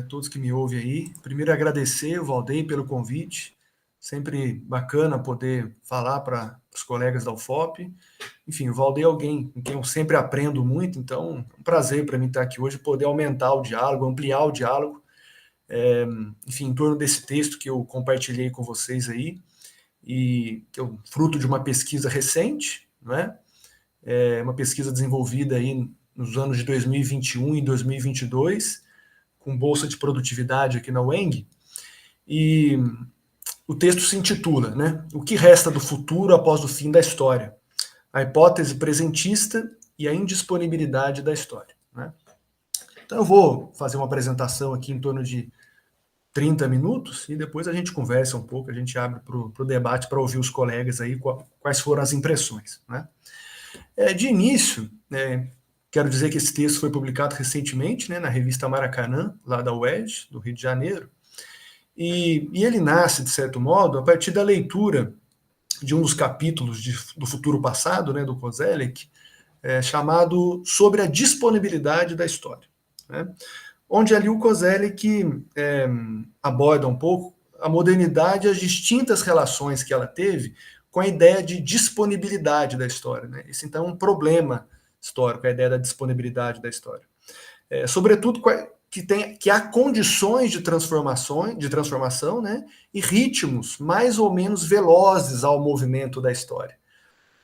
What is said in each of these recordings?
todos que me ouvem aí. Primeiro, agradecer o Valdeir pelo convite. Sempre bacana poder falar para os colegas da UFOP. Enfim, o Valdeir é alguém com quem eu sempre aprendo muito, então é um prazer para mim estar aqui hoje, poder aumentar o diálogo, ampliar o diálogo, enfim, em torno desse texto que eu compartilhei com vocês aí, e que é um fruto de uma pesquisa recente, não é? Uma pesquisa desenvolvida aí nos anos de 2021 e 2022, com bolsa de produtividade aqui na UENG, e o texto se intitula, né, O que resta do futuro após o fim da história? A hipótese presentista e a indisponibilidade da história. Né? Então eu vou fazer uma apresentação aqui em torno de 30 minutos e depois a gente conversa um pouco, a gente abre para o debate para ouvir os colegas aí quais foram as impressões. Né? De início, quero dizer que esse texto foi publicado recentemente, né, na revista Maracanã, lá da UERJ, do Rio de Janeiro, e ele nasce, de certo modo, a partir da leitura de um dos capítulos do Futuro Passado, né, do Kozelek, chamado Sobre a Disponibilidade da História, né, onde ali o Kozelek aborda um pouco a modernidade e as distintas relações que ela teve com a ideia de disponibilidade da história. Né? Esse, então, é um problema histórico, a ideia da disponibilidade da história. Sobretudo que há condições de transformação, né, e ritmos mais ou menos velozes ao movimento da história.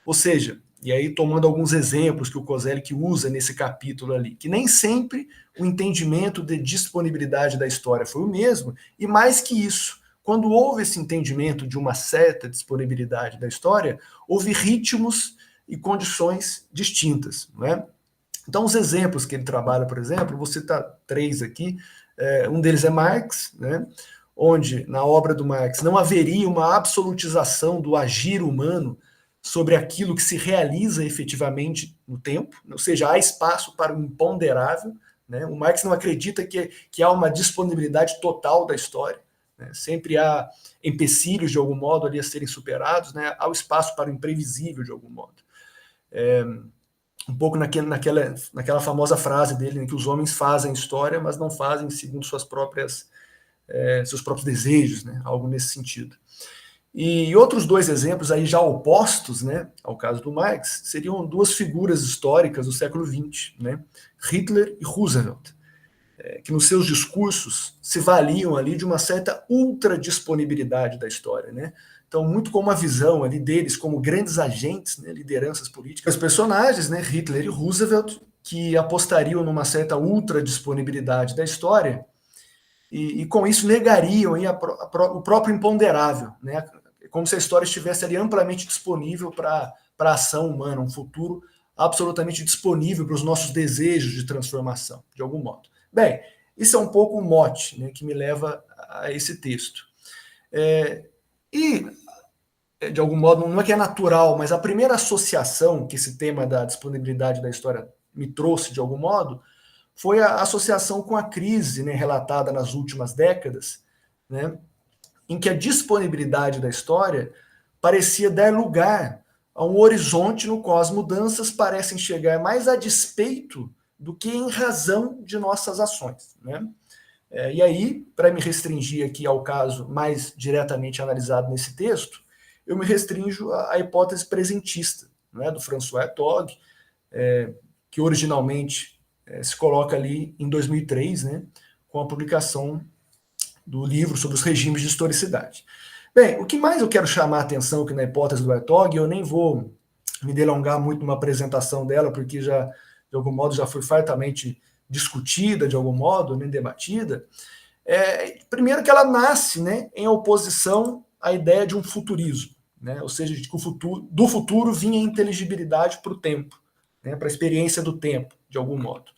Ou seja, e aí tomando alguns exemplos que o Kozelek usa nesse capítulo ali, que nem sempre o entendimento de disponibilidade da história foi o mesmo, e mais que isso, quando houve esse entendimento de uma certa disponibilidade da história, houve ritmos e condições distintas, não é? Então, os exemplos que ele trabalha, por exemplo, vou citar 3 aqui. Um deles é Marx, né, onde, na obra do Marx, não haveria uma absolutização do agir humano sobre aquilo que se realiza efetivamente no tempo, ou seja, há espaço para o imponderável. Né? O Marx não acredita que há uma disponibilidade total da história. Né? Sempre há empecilhos, de algum modo, ali a serem superados, né? Há o espaço para o imprevisível, de algum modo. Um pouco naquela famosa frase dele, né, que os homens fazem história, mas não fazem segundo seus próprios desejos, né, algo nesse sentido. E outros 2 exemplos aí já opostos, né, ao caso do Marx, seriam 2 figuras históricas do século XX, né, Hitler e Roosevelt, que nos seus discursos se valiam ali de uma certa ultradisponibilidade da história, né? Então, muito com uma visão ali deles como grandes agentes, né, lideranças políticas, os personagens, né, Hitler e Roosevelt, que apostariam numa certa ultradisponibilidade da história e com isso negariam aí o próprio imponderável, né? Como se a história estivesse ali amplamente disponível para a ação humana, um futuro absolutamente disponível para os nossos desejos de transformação, de algum modo. Bem, isso é um pouco o mote, né, que me leva a esse texto. E, de algum modo, não é que é natural, mas a primeira associação que esse tema da disponibilidade da história me trouxe, de algum modo, foi a associação com a crise, né, relatada nas últimas décadas, né, em que a disponibilidade da história parecia dar lugar a um horizonte no qual as mudanças parecem chegar mais a despeito do que em razão de nossas ações. Né? E aí, para me restringir aqui ao caso mais diretamente analisado nesse texto, eu me restringo à hipótese presentista, né, do François Hartog, que originalmente se coloca ali em 2003, né, com a publicação do livro sobre os regimes de historicidade. Bem, o que mais eu quero chamar a atenção aqui na hipótese do Hartog, eu nem vou me delongar muito numa apresentação dela, porque já, de algum modo, já foi fartamente discutida, de algum modo, nem debatida. Primeiro que ela nasce, né, em oposição à ideia de um futurismo, né, ou seja, de que do futuro vinha inteligibilidade para o tempo, né, para a experiência do tempo, de algum modo.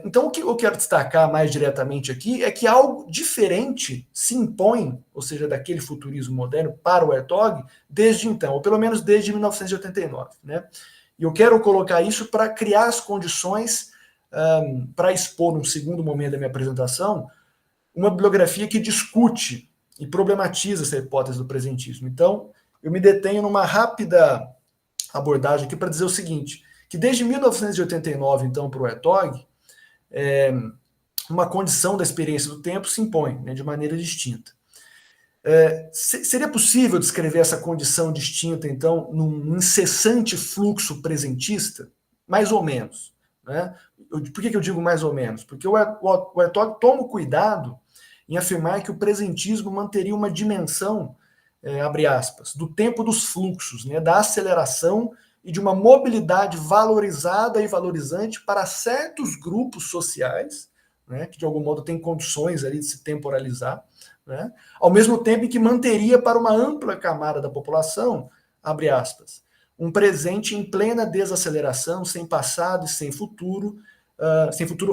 Então, o que eu quero destacar mais diretamente aqui é que algo diferente se impõe, ou seja, daquele futurismo moderno para o Hartog, desde então, ou pelo menos desde 1989. Né? E eu quero colocar isso para criar as condições para expor, num segundo momento da minha apresentação, uma bibliografia que discute e problematiza essa hipótese do presentismo. Então, eu me detenho numa rápida abordagem aqui para dizer o seguinte, que desde 1989, então, para o Hartog, uma condição da experiência do tempo se impõe, né, de maneira distinta. Seria possível descrever essa condição distinta, então, num incessante fluxo presentista? Mais ou menos. Né? Por que eu digo mais ou menos? Porque o Hertog toma o cuidado em afirmar que o presentismo manteria uma dimensão, abre aspas, do tempo dos fluxos, né, da aceleração e de uma mobilidade valorizada e valorizante para certos grupos sociais, né, que de algum modo têm condições ali de se temporalizar, né, ao mesmo tempo em que manteria para uma ampla camada da população, abre aspas, um presente em plena desaceleração, sem passado e sem futuro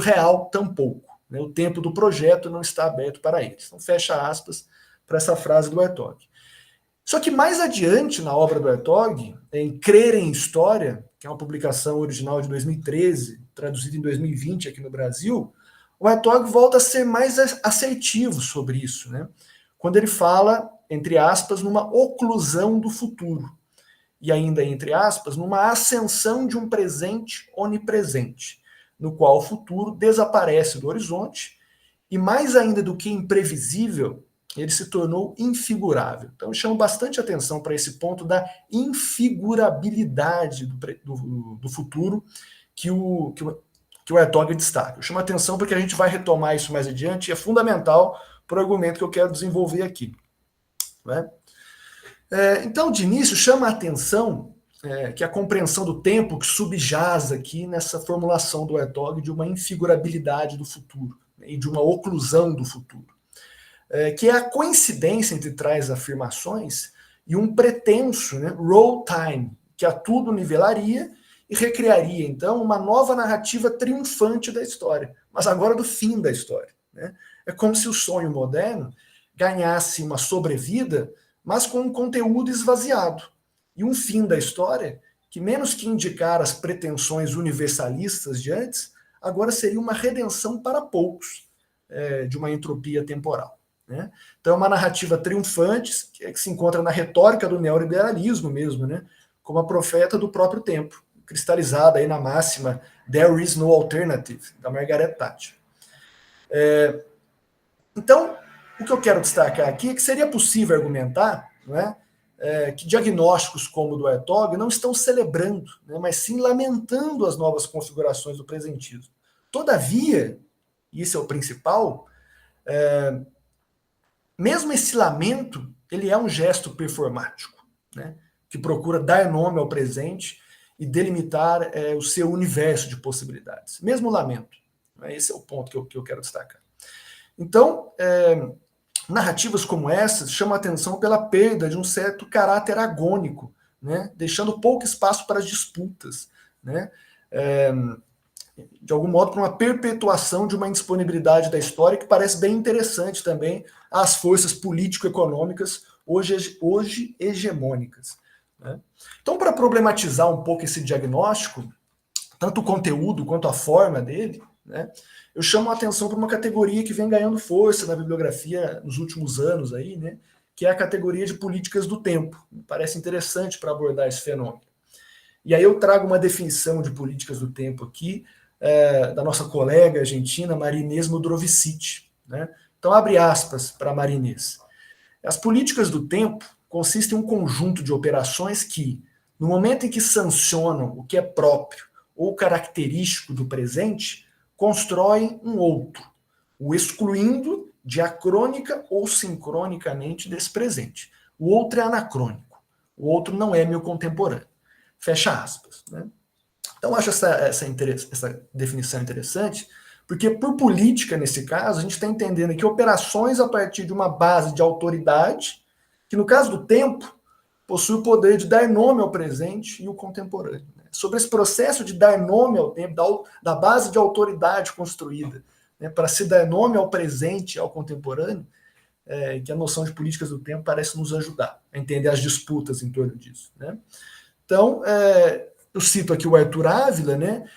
real tampouco. Né, o tempo do projeto não está aberto para eles. Então, fecha aspas para essa frase do Hertog. Só que mais adiante, na obra do Hertog, em Crer em História, que é uma publicação original de 2013, traduzida em 2020 aqui no Brasil, o Hertog volta a ser mais assertivo sobre isso, né? Quando ele fala, entre aspas, numa oclusão do futuro, e ainda, entre aspas, numa ascensão de um presente onipresente, no qual o futuro desaparece do horizonte, e mais ainda do que imprevisível, ele se tornou infigurável. Então, eu chamo bastante atenção para esse ponto da infigurabilidade do futuro que o Hertog destaca. Eu chamo atenção porque a gente vai retomar isso mais adiante e é fundamental para o argumento que eu quero desenvolver aqui. Né? Então, de início, chama a atenção que a compreensão do tempo que subjaz aqui nessa formulação do Hertog de uma infigurabilidade do futuro, né, e de uma oclusão do futuro, que é a coincidência entre tais afirmações e um pretenso, né, roll time, que a tudo nivelaria e recriaria, então, uma nova narrativa triunfante da história, mas agora do fim da história. Né? É como se o sonho moderno ganhasse uma sobrevida, mas com um conteúdo esvaziado, e um fim da história que, menos que indicar as pretensões universalistas de antes, agora seria uma redenção para poucos, de uma entropia temporal. Né? Então é uma narrativa triunfante que se encontra na retórica do neoliberalismo mesmo, né? Como a profeta do próprio tempo, cristalizada aí na máxima "There is no alternative", da Margaret Thatcher. Então, o que eu quero destacar aqui é que seria possível argumentar, não é, que diagnósticos como o do Hertog não estão celebrando, né, mas sim lamentando as novas configurações do presentismo. Todavia, e isso é o principal, mesmo esse lamento, ele é um gesto performático, né, que procura dar nome ao presente e delimitar o seu universo de possibilidades. Mesmo o lamento. Né, esse é o ponto que eu quero destacar. Então, narrativas como essas chamam a atenção pela perda de um certo caráter agônico, né, deixando pouco espaço para as disputas, né, de algum modo para uma perpetuação de uma indisponibilidade da história que parece bem interessante também às forças político-econômicas hoje hegemônicas. Né. Então, para problematizar um pouco esse diagnóstico, tanto o conteúdo quanto a forma dele, né, eu chamo a atenção para uma categoria que vem ganhando força na bibliografia nos últimos anos, aí, né, que é a categoria de políticas do tempo. Me parece interessante para abordar esse fenômeno. E aí eu trago uma definição de políticas do tempo aqui, da nossa colega argentina, Marinês Modrovicic. Né? Então, abre aspas para Marinês. As políticas do tempo consistem em um conjunto de operações que, no momento em que sancionam o que é próprio ou característico do presente, constroem um outro, o excluindo diacrônica ou sincronicamente desse presente. O outro é anacrônico, o outro não é meu contemporâneo. Fecha aspas. Né? Então, eu acho essa definição interessante, porque por política, nesse caso, a gente está entendendo que operações a partir de uma base de autoridade, que no caso do tempo, possui o poder de dar nome ao presente e o contemporâneo. Né? Sobre esse processo de dar nome ao tempo, da base de autoridade construída, né, para se dar nome ao presente e ao contemporâneo, que a noção de políticas do tempo parece nos ajudar a entender as disputas em torno disso. Né? Então, eu cito aqui o Arthur Ávila, né,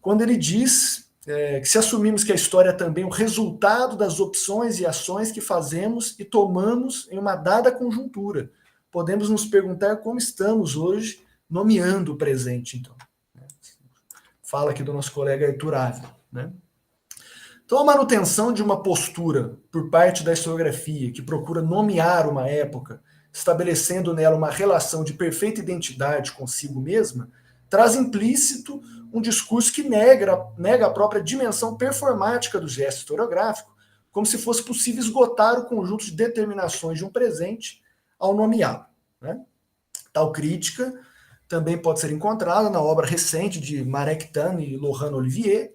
quando ele diz que se assumirmos que a história é também o resultado das opções e ações que fazemos e tomamos em uma dada conjuntura, podemos nos perguntar como estamos hoje nomeando o presente, então. Fala aqui do nosso colega Arthur Ávila. Né? Então, a manutenção de uma postura por parte da historiografia que procura nomear uma época, estabelecendo nela uma relação de perfeita identidade consigo mesma, traz implícito um discurso que nega a própria dimensão performática do gesto historiográfico, como se fosse possível esgotar o conjunto de determinações de um presente ao nomeá-lo, né? Tal crítica também pode ser encontrada na obra recente de Marek Tan e Laurent Olivier,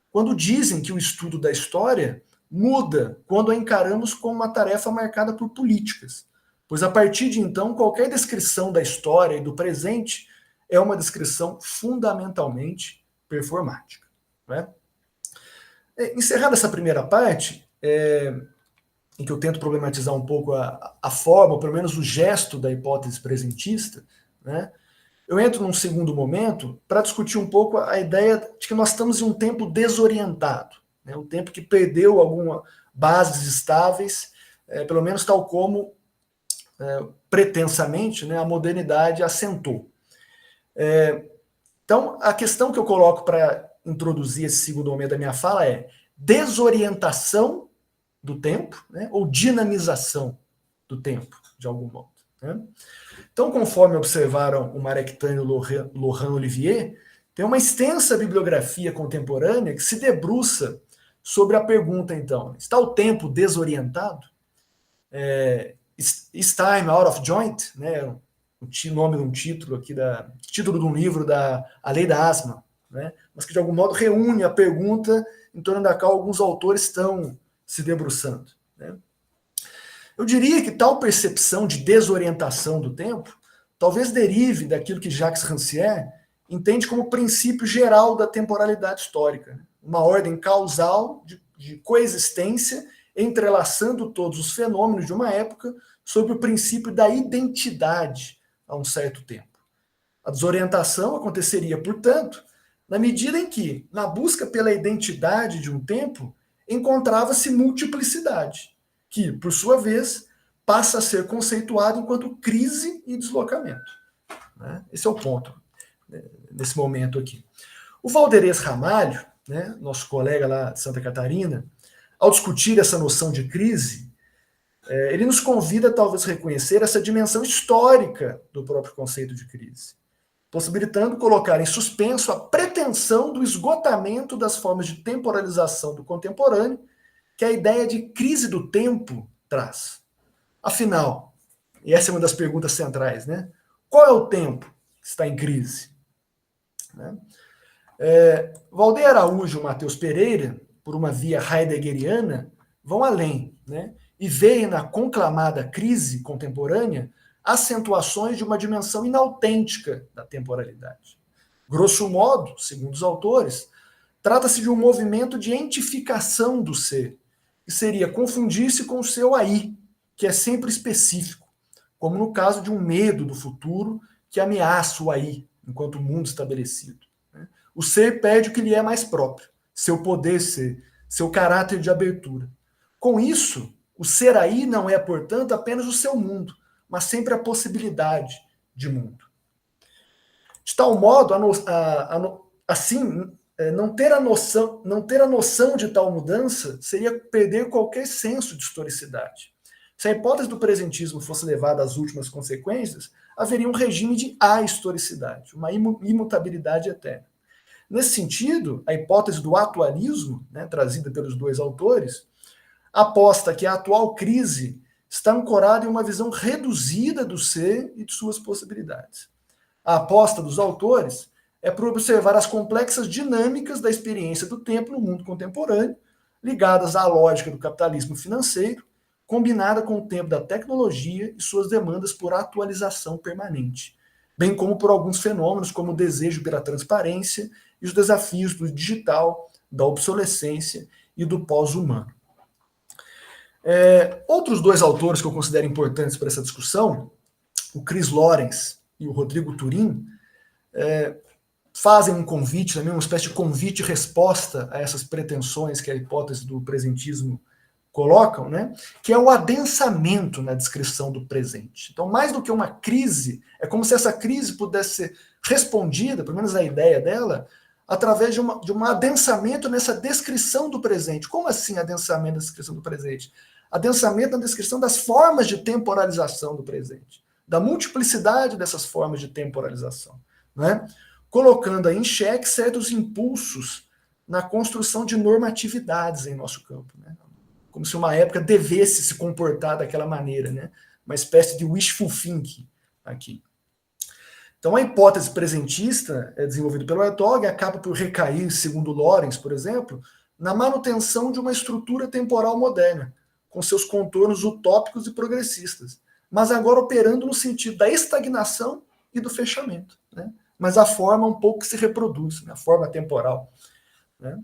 quando dizem que o estudo da história muda quando a encaramos como uma tarefa marcada por políticas, pois a partir de então qualquer descrição da história e do presente é uma descrição fundamentalmente performática, né? Encerrada essa primeira parte, em que eu tento problematizar um pouco a forma, ou pelo menos o gesto da hipótese presentista, né? Eu entro num segundo momento para discutir um pouco a ideia de que nós estamos em um tempo desorientado, né? Um tempo que perdeu algumas bases estáveis, pelo menos tal como pretensamente, né, a modernidade assentou. Então, a questão que eu coloco para introduzir esse segundo momento da minha fala é desorientação do tempo, né, ou dinamização do tempo, de algum modo, né? Então, conforme observaram o Marek Tan e o Laurent Olivier, tem uma extensa bibliografia contemporânea que se debruça sobre a pergunta, então, está o tempo desorientado? Is time out of joint? Né? O nome de um título aqui, título de um livro da A Lei da Asma, né? Mas que de algum modo reúne a pergunta em torno da qual alguns autores estão se debruçando, né? Eu diria que tal percepção de desorientação do tempo talvez derive daquilo que Jacques Rancière entende como princípio geral da temporalidade histórica, né? Uma ordem causal de coexistência entrelaçando todos os fenômenos de uma época sob o princípio da identidade a um certo tempo. A desorientação aconteceria, portanto, na medida em que, na busca pela identidade de um tempo, encontrava-se multiplicidade, que, por sua vez, passa a ser conceituado enquanto crise e deslocamento, né? Esse é o ponto, né, nesse momento aqui. O Valderez Ramalho, né, nosso colega lá de Santa Catarina, ao discutir essa noção de crise, ele nos convida talvez a reconhecer essa dimensão histórica do próprio conceito de crise, possibilitando colocar em suspenso a pretensão do esgotamento das formas de temporalização do contemporâneo que a ideia de crise do tempo traz. Afinal, e essa é uma das perguntas centrais, né? Qual é o tempo que está em crise? Né? Valdeir Araújo e Matheus Pereira, por uma via heideggeriana, vão além, né? E veem na conclamada crise contemporânea acentuações de uma dimensão inautêntica da temporalidade. Grosso modo, segundo os autores, trata-se de um movimento de entificação do ser, que seria confundir-se com o seu aí, que é sempre específico, como no caso de um medo do futuro que ameaça o aí, enquanto mundo estabelecido. O ser perde o que lhe é mais próprio, seu poder ser, seu caráter de abertura. Com isso, o ser aí não é, portanto, apenas o seu mundo, mas sempre a possibilidade de mundo. De tal modo, assim, não ter a noção de tal mudança seria perder qualquer senso de historicidade. Se a hipótese do presentismo fosse levada às últimas consequências, haveria um regime de ahistoricidade, uma imutabilidade eterna. Nesse sentido, a hipótese do atualismo, né, trazida pelos dois autores, aposta que a atual crise está ancorada em uma visão reduzida do ser e de suas possibilidades. A aposta dos autores é por observar as complexas dinâmicas da experiência do tempo no mundo contemporâneo, ligadas à lógica do capitalismo financeiro, combinada com o tempo da tecnologia e suas demandas por atualização permanente, bem como por alguns fenômenos como o desejo pela transparência e os desafios do digital, da obsolescência e do pós-humano. Outros dois autores que eu considero importantes para essa discussão, o Chris Lorenz e o Rodrigo Turin, fazem um convite, também uma espécie de convite e resposta a essas pretensões que a hipótese do presentismo colocam, né? Que é o adensamento na descrição do presente. Então, mais do que uma crise, é como se essa crise pudesse ser respondida, pelo menos a ideia dela, através de um adensamento nessa descrição do presente. Como assim adensamento na descrição do presente? Adensamento na descrição das formas de temporalização do presente, da multiplicidade dessas formas de temporalização, né? Colocando aí em xeque certos impulsos na construção de normatividades em nosso campo, né? Como se uma época devesse se comportar daquela maneira, né? Uma espécie de wishful thinking aqui. Então, a hipótese presentista, desenvolvida pelo Hertog, acaba por recair, segundo Lorenz, por exemplo, na manutenção de uma estrutura temporal moderna, com seus contornos utópicos e progressistas, mas agora operando no sentido da estagnação e do fechamento, né? Mas a forma um pouco que se reproduz, né? A forma temporal, né?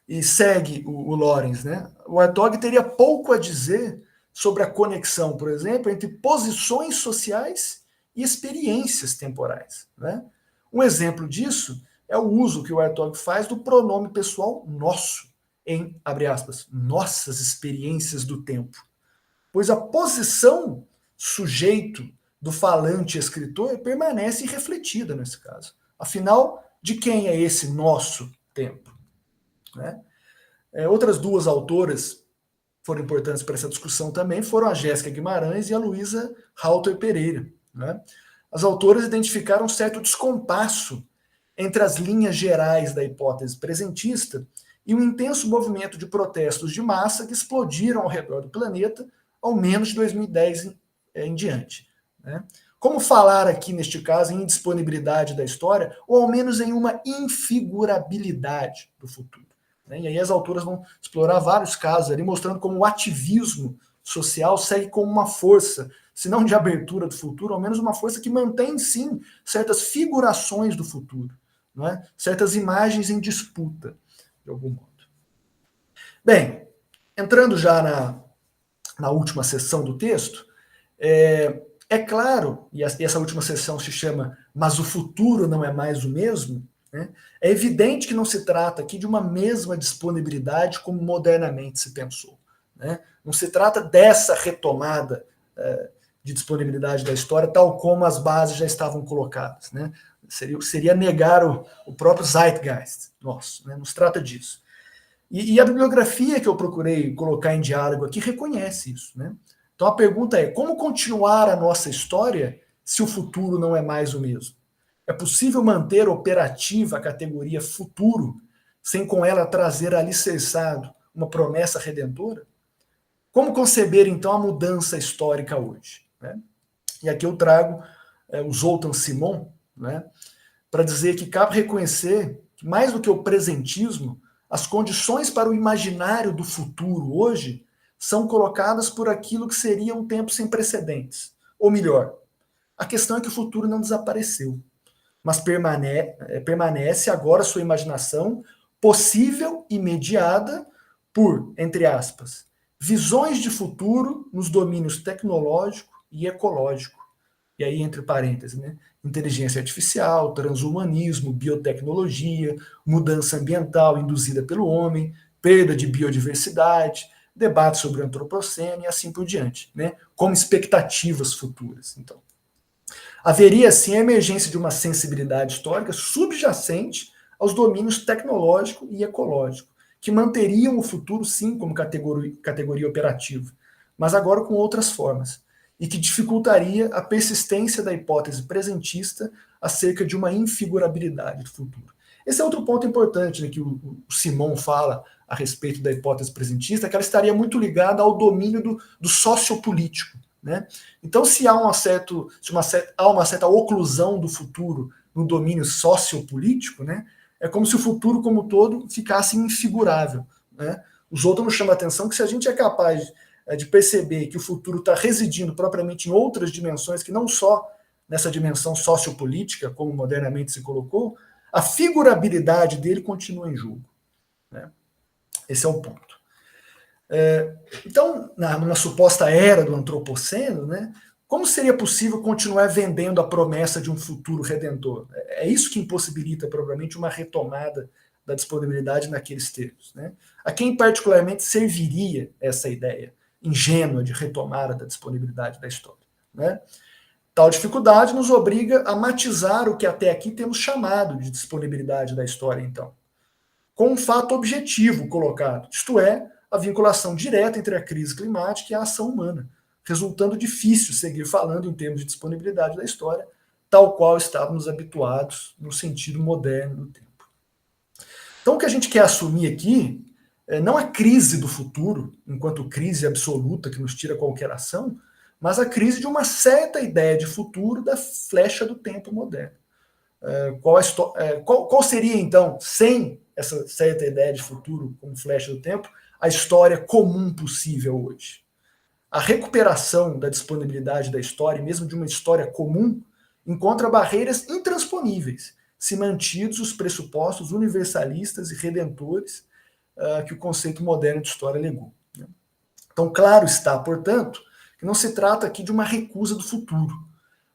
E segue o Lorenz, né? O Hertog teria pouco a dizer sobre a conexão, por exemplo, entre posições sociais e experiências temporais, né? Um exemplo disso é o uso que o Hertog faz do pronome pessoal nosso, em, abre aspas, nossas experiências do tempo. Pois a posição sujeito do falante escritor permanece irrefletida nesse caso. Afinal, de quem é esse nosso tempo? Né? Outras duas autoras foram importantes para essa discussão também foram a Jéssica Guimarães e a Luísa Halter Pereira, né? As autoras identificaram um certo descompasso entre as linhas gerais da hipótese presentista e um intenso movimento de protestos de massa que explodiram ao redor do planeta, ao menos de 2010 em diante, né? Como falar aqui, neste caso, em indisponibilidade da história, ou ao menos em uma infigurabilidade do futuro? E aí as autoras vão explorar vários casos ali, mostrando como o ativismo social segue como uma força, se não de abertura do futuro, ao menos uma força que mantém, sim, certas figurações do futuro, né? Certas imagens em disputa, de algum modo. Bem, entrando já na última seção do texto, é claro, e essa última seção se chama Mas o futuro não é mais o mesmo, né? É evidente que não se trata aqui de uma mesma disponibilidade como modernamente se pensou, né? Não se trata dessa retomada de disponibilidade da história tal como as bases já estavam colocadas, né? Seria negar o próprio Zeitgeist nosso, né? Não se trata disso. E a bibliografia que eu procurei colocar em diálogo aqui reconhece isso, né? Então a pergunta é: como continuar a nossa história se o futuro não é mais o mesmo? É possível manter operativa a categoria futuro sem com ela trazer alicerçado uma promessa redentora? Como conceber então a mudança histórica hoje, né? E aqui eu trago o Zoltan Simon, né, para dizer que cabe reconhecer que mais do que o presentismo, as condições para o imaginário do futuro hoje são colocadas por aquilo que seria um tempo sem precedentes. Ou melhor, a questão é que o futuro não desapareceu, mas permanece agora sua imaginação possível e mediada por, entre aspas, visões de futuro nos domínios tecnológico e ecológico. E aí, entre parênteses, né? Inteligência artificial, transhumanismo, biotecnologia, mudança ambiental induzida pelo homem, perda de biodiversidade, debate sobre o antropoceno e assim por diante, né? Como expectativas futuras. Então, haveria, sim, a emergência de uma sensibilidade histórica subjacente aos domínios tecnológico e ecológico, que manteriam o futuro, sim, como categoria operativa, mas agora com outras formas, e que dificultaria a persistência da hipótese presentista acerca de uma infigurabilidade do futuro. Esse é outro ponto importante, né, que o Simon fala a respeito da hipótese presentista, que ela estaria muito ligada ao domínio do sociopolítico, né? Então, se há uma certa oclusão do futuro no domínio sociopolítico, né, é como se o futuro como todo ficasse infigurável, né? Os outros nos chamam a atenção que se a gente é capaz de perceber que o futuro está residindo propriamente em outras dimensões, que não só nessa dimensão sociopolítica, como modernamente se colocou, a figurabilidade dele continua em jogo, né? Esse é o ponto. Então, numa suposta era do antropoceno, né, como seria possível continuar vendendo a promessa de um futuro redentor? É isso que impossibilita, provavelmente, uma retomada da disponibilidade naqueles termos, né? A quem particularmente serviria essa ideia ingênua de retomada da disponibilidade da história, né? Tal dificuldade nos obriga a matizar o que até aqui temos chamado de disponibilidade da história, então, com um fato objetivo colocado, isto é, a vinculação direta entre a crise climática e a ação humana, resultando difícil seguir falando em termos de disponibilidade da história, tal qual estávamos habituados no sentido moderno do tempo. Então, o que a gente quer assumir aqui é não a crise do futuro, enquanto crise absoluta que nos tira qualquer ação, mas a crise de uma certa ideia de futuro da flecha do tempo moderno. Qual seria, então, sem essa certa ideia de futuro como flecha do tempo, a história comum possível hoje? A recuperação da disponibilidade da história, mesmo de uma história comum, encontra barreiras intransponíveis, se mantidos os pressupostos universalistas e redentores que o conceito moderno de história legou. Então, claro está, portanto, que não se trata aqui de uma recusa do futuro,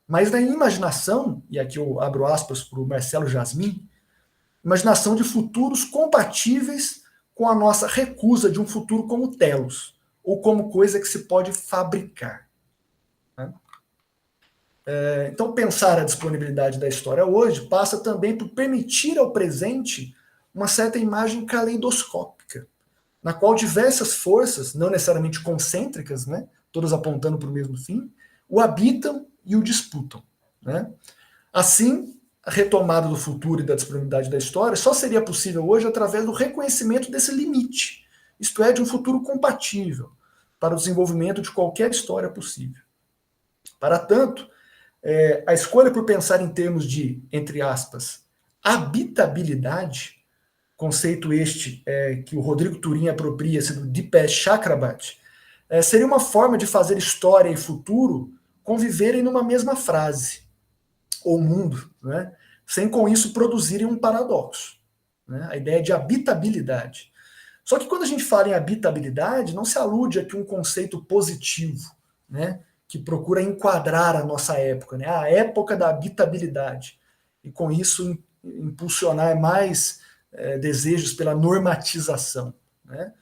mas da imaginação, e aqui eu abro aspas para o Marcelo Jasmin, imaginação de futuros compatíveis com a nossa recusa de um futuro como telos, ou como coisa que se pode fabricar. Então, pensar a disponibilidade da história hoje passa também por permitir ao presente uma certa imagem caleidoscópica, na qual diversas forças, não necessariamente concêntricas, né, todas apontando para o mesmo fim, o habitam e o disputam. Né? Assim, a retomada do futuro e da disponibilidade da história só seria possível hoje através do reconhecimento desse limite, isto é, de um futuro compatível para o desenvolvimento de qualquer história possível. Para tanto, a escolha por pensar em termos de, entre aspas, habitabilidade, conceito este que o Rodrigo Turim apropria-se do Dipesh Chakrabarti, seria uma forma de fazer história e futuro conviverem numa mesma frase, ou mundo, né? Sem com isso produzirem um paradoxo. Né? A ideia de habitabilidade. Só que quando a gente fala em habitabilidade, não se alude aqui a um conceito positivo, né? Que procura enquadrar a nossa época, né? A época da habitabilidade. E com isso impulsionar mais desejos pela normatização. Né?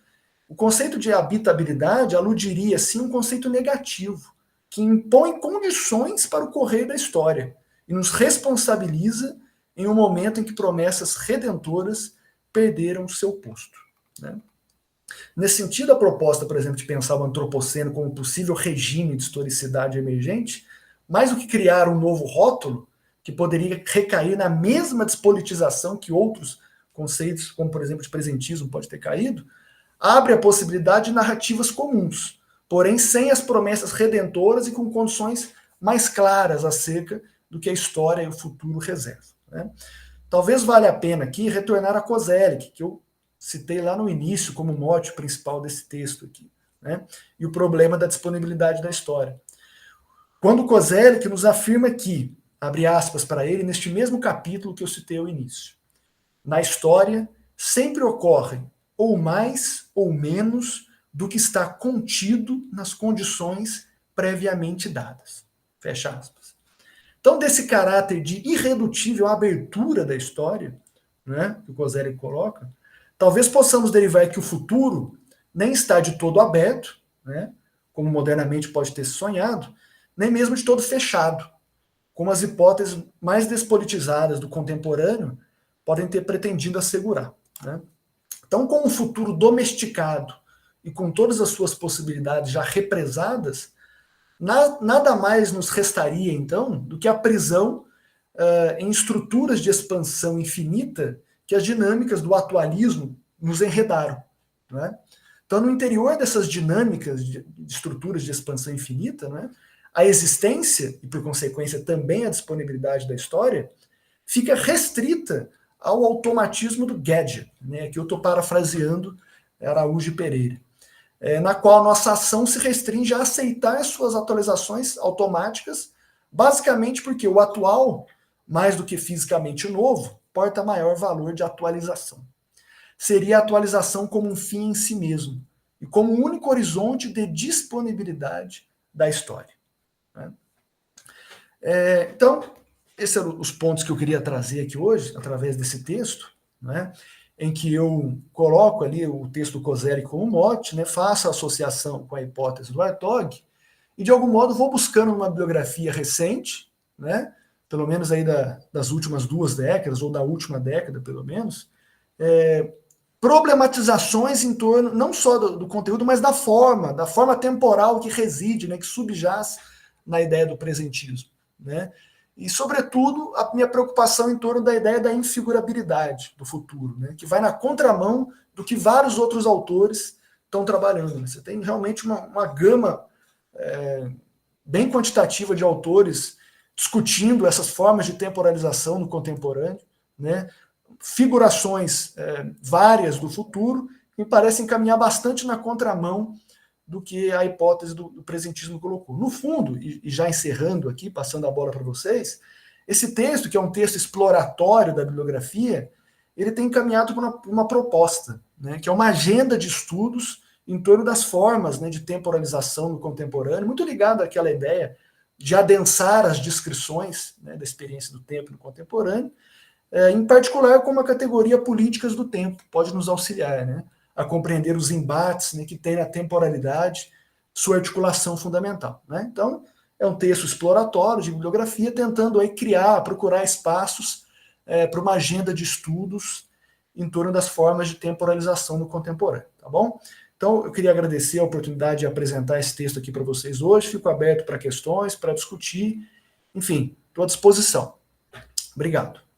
O conceito de habitabilidade aludiria, sim, a um conceito negativo, que impõe condições para o correr da história e nos responsabiliza em um momento em que promessas redentoras perderam seu posto. Né? Nesse sentido, a proposta, por exemplo, de pensar o antropoceno como possível regime de historicidade emergente, mais do que criar um novo rótulo, que poderia recair na mesma despolitização que outros conceitos, como, por exemplo, de presentismo, pode ter caído, abre a possibilidade de narrativas comuns, porém sem as promessas redentoras e com condições mais claras acerca do que a história e o futuro reservam. Né? Talvez valha a pena aqui retornar a Koselleck, que eu citei lá no início como mote principal desse texto aqui, né? E o problema da disponibilidade da história. Quando Koselleck nos afirma que, abre aspas para ele, neste mesmo capítulo que eu citei ao início, na história sempre ocorre ou mais ou menos do que está contido nas condições previamente dadas. Fecha aspas. Então, desse caráter de irredutível abertura da história, né, que o Koselleck coloca, talvez possamos derivar que o futuro nem está de todo aberto, né, como modernamente pode ter se sonhado, nem mesmo de todo fechado, como as hipóteses mais despolitizadas do contemporâneo podem ter pretendido assegurar. Né? Então, com um futuro domesticado e com todas as suas possibilidades já represadas, nada mais nos restaria, então, do que a prisão em estruturas de expansão infinita que as dinâmicas do atualismo nos enredaram. Né? Então, no interior dessas dinâmicas de estruturas de expansão infinita, né, a existência, e por consequência também a disponibilidade da história, fica restrita ao automatismo do gadget, né, que eu estou parafraseando Araújo Pereira, na qual a nossa ação se restringe a aceitar suas atualizações automáticas, basicamente porque o atual, mais do que fisicamente novo, porta maior valor de atualização. Seria a atualização como um fim em si mesmo, e como um único horizonte de disponibilidade da história. Né? Então, esses eram os pontos que eu queria trazer aqui hoje, através desse texto, né, em que eu coloco ali o texto do Koselleck como mote, né, faço a associação com a hipótese do Hartog, e de algum modo vou buscando uma bibliografia recente, né, pelo menos aí das últimas 2 décadas, ou da última década, pelo menos, problematizações em torno, não só do conteúdo, mas da forma temporal que reside, né, que subjaz na ideia do presentismo, né? E, sobretudo, a minha preocupação em torno da ideia da infigurabilidade do futuro, né, que vai na contramão do que vários outros autores estão trabalhando. Você tem realmente uma gama bem quantitativa de autores discutindo essas formas de temporalização no contemporâneo, né, figurações várias do futuro, me parecem caminhar bastante na contramão do que a hipótese do presentismo colocou. No fundo, e já encerrando aqui, passando a bola para vocês, esse texto, que é um texto exploratório da bibliografia, ele tem caminhado por uma proposta, né, que é uma agenda de estudos em torno das formas, né, de temporalização no contemporâneo, muito ligado àquela ideia de adensar as descrições, né, da experiência do tempo no contemporâneo, em particular como a categoria políticas do tempo pode nos auxiliar, né, a compreender os embates, né, que tem na temporalidade sua articulação fundamental, né? Então, é um texto exploratório de bibliografia, tentando aí procurar espaços para uma agenda de estudos em torno das formas de temporalização no contemporâneo, tá bom? Então, eu queria agradecer a oportunidade de apresentar esse texto aqui para vocês hoje, fico aberto para questões, para discutir, enfim, estou à disposição. Obrigado.